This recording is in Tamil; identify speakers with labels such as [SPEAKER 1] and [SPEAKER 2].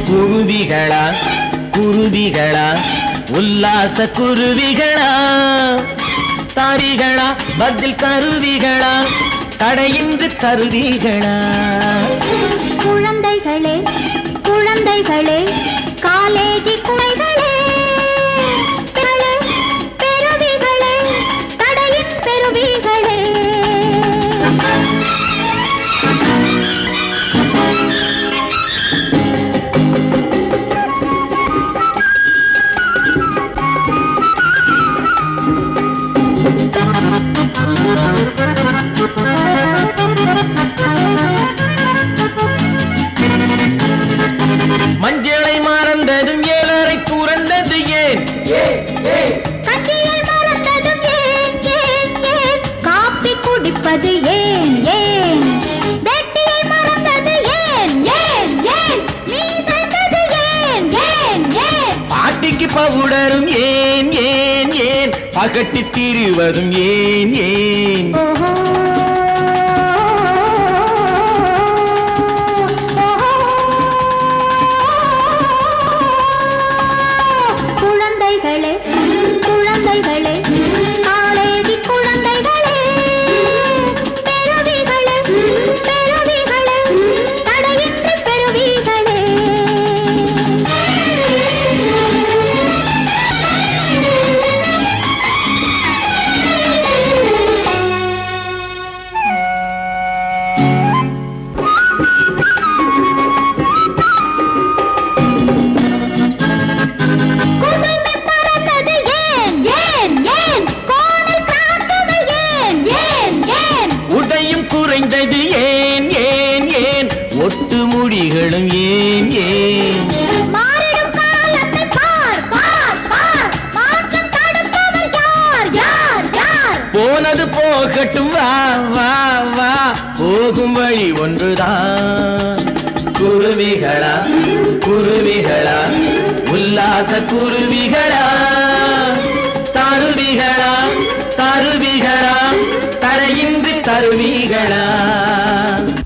[SPEAKER 1] குருவிகளா குருவிகளா உல்லாச குருவிகளா தாரிகளா பதில் கருவிகளா தடையின்றி கருவிகளா
[SPEAKER 2] குழந்தைகளே குழந்தைகளே காலேஜி குழைகளே பெருவிகளே தடையின் பெருவிகளே
[SPEAKER 1] மஞ்சளை மறந்ததும் ஏழரை புரண்டது ஏன்
[SPEAKER 2] கஞ்சியை மறந்ததும் ஏன் காப்பி குடிப்பது ஏன் வெட்டியை மறந்தது ஏன் நீ சென்றது ஏன்
[SPEAKER 1] பாட்டிக்கு பவுடரும் ஏன் பகட்டி திரிவதும் ஏன்
[SPEAKER 2] குழந்தைகளே குழந்தைகளே காலேஜி குழந்தைகளே பெருவிகளே தடையின்றி பெருவிகளே
[SPEAKER 1] குறைந்தது ஏன் ஒட்டு முடிகளும் ஏன்
[SPEAKER 2] மாறிடும் காலத்தை பார் மாற்றம் தடுப்பவர் யார்
[SPEAKER 1] போனது போகட்டும் வா போகும் வழி ஒன்றுதான் குருவிகளா உல்லாச குருவிகளா